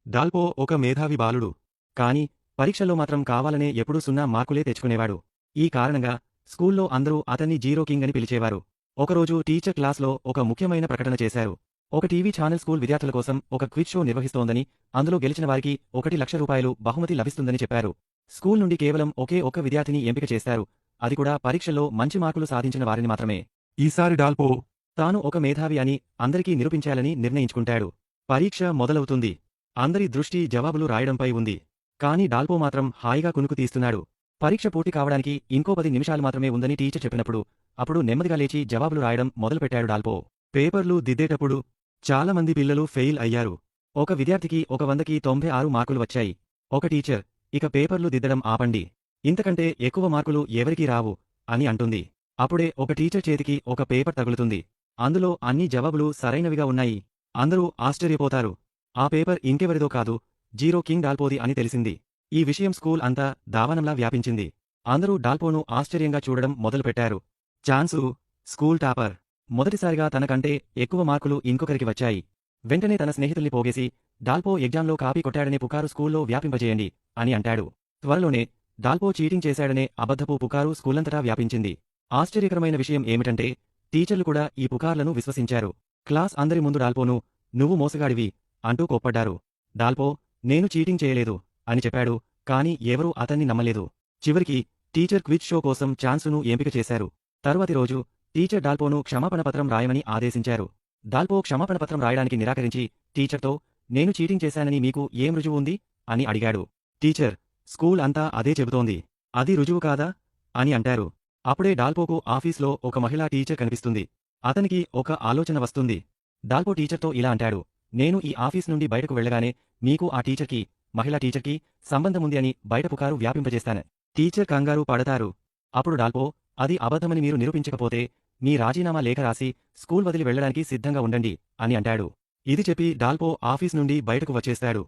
డాల్పో ఒక మేధావి బాలుడు. కాని పరీక్షల్లో మాత్రం కావాలనే ఎప్పుడూ 0 మార్కులే తెచ్చుకునేవాడు. ఈ కారణంగా స్కూల్లో అందరూ అతన్ని జీరో కింగ్ అని పిలిచేవారు. ఒకరోజు టీచర్ క్లాస్లో ఒక ముఖ్యమైన ప్రకటన చేశారు. ఒక టీవీ ఛానల్ స్కూల్ విద్యార్థుల కోసం ఒక క్విజ్ షో నిర్వహిస్తోందని, అందులో గెలిచిన వారికి ₹1,00,000 బహుమతి లభిస్తుందని చెప్పారు. స్కూల్ నుండి కేవలం ఒకే ఒక్క విద్యార్థిని ఎంపిక చేశారు. అది కూడా పరీక్షల్లో మంచి మార్కులు సాధించిన వారిని మాత్రమే. ఈసారి డాల్పో తాను ఒక మేధావి అని అందరికీ నిరూపించాలని నిర్ణయించుకుంటాడు. పరీక్ష మొదలవుతుంది. అందరి దృష్టి జవాబులు రాయడంపై ఉంది. కానీ డాల్పో మాత్రం హాయిగా కునుకు తీస్తున్నాడు. పరీక్ష పూర్తి కావడానికి ఇంకో 10 నిమిషాలు మాత్రమే ఉందని టీచర్ చెప్పినప్పుడు అప్పుడు నెమ్మదిగా లేచి జవాబులు రాయడం మొదలుపెట్టాడు డాల్పో. పేపర్లు దిద్దేటప్పుడు చాలామంది పిల్లలు ఫెయిల్ అయ్యారు. ఒక విద్యార్థికి 100కి 96 మార్కులు వచ్చాయి. ఒక టీచర్, ఇక పేపర్లు దిద్దడం ఆపండి. ఇంతకంటే ఎక్కువ మార్కులు ఎవరికీ రావు అని అంటుంది. అప్పుడే ఒక టీచర్ చేతికి ఒక పేపర్ తగులుతుంది. అందులో అన్ని జవాబులు సరైనవిగా ఉన్నాయి. అందరూ ఆశ్చర్యపోతారు. ఆ పేపర్ ఇంకెవరిదో కాదు, జీరో కింగ్ డాల్పోది అని తెలిసింది. ఈ విషయం స్కూల్ అంతా దావానంలా వ్యాపించింది. అందరూ డాల్పోను ఆశ్చర్యంగా చూడడం మొదలుపెట్టారు. Chance, school topper. మొదటిసారిగా తనకంటే ఎక్కువ మార్కులు ఇంకొకరికి వచ్చాయి. వెంటనే తన స్నేహితుల్ని పోగేసి, డాల్పో ఎగ్జామ్లో కాపీ కొట్టాడనే పుకారు స్కూల్లో వ్యాపింపజేయండి అని అంటాడు. త్వరలోనే డాల్పో చీటింగ్ చేశాడనే అబద్ధపు పుకారు స్కూలంతటా వ్యాపించింది. ఆశ్చర్యకరమైన విషయం ఏమిటంటే టీచర్లు కూడా ఈ పుకార్లను విశ్వసించారు. క్లాస్ అందరి ముందు డాల్పోను, నువ్వు మోసగాడివి అంటూ కోప్పడ్డారు. డాల్పో, నేను చీటింగ్ చేయలేదు అని చెప్పాడు. కానీ ఎవరూ అతన్ని నమ్మలేదు. చివరికి టీచర్ క్విజ్ షో కోసం ఛాన్సును ఎంపిక చేశారు. తరువాతి రోజు టీచర్ డాల్పోను క్షమాపణ పత్రం రాయమని ఆదేశించారు. డాల్పో క్షమాపణ పత్రం రాయడానికి నిరాకరించి టీచర్తో, నేను చీటింగ్ చేశానని మీకు ఏం రుజువు ఉంది అని అడిగాడు. టీచర్, స్కూల్ అంతా అదే చెబుతోంది. అది రుజువు కాదా అని అంటారు. అప్పుడే డాల్పోకు ఆఫీస్లో ఒక మహిళా టీచర్ కనిపిస్తుంది. అతనికి ఒక ఆలోచన వస్తుంది. డాల్పో టీచర్తో ఇలా అంటాడు, నేను ఈ ఆఫీస్ నుండి బయటకు వెళ్లగానే మీకు ఆ టీచర్కి, మహిళా టీచర్కి సంబంధముంది అని బయట పుకారు వ్యాపింపజేస్తాను. టీచర్ కంగారు పడతారు. అప్పుడు డాల్పో, అది అబద్ధమని మీరు నిరూపించకపోతే మీ రాజీనామా లేఖ రాసి స్కూల్ వదిలి వెళ్లడానికి సిద్ధంగా ఉండండి అని అంటాడు. ఇది చెప్పి డాల్పో ఆఫీస్ నుండి బయటకు వచ్చేస్తాడు.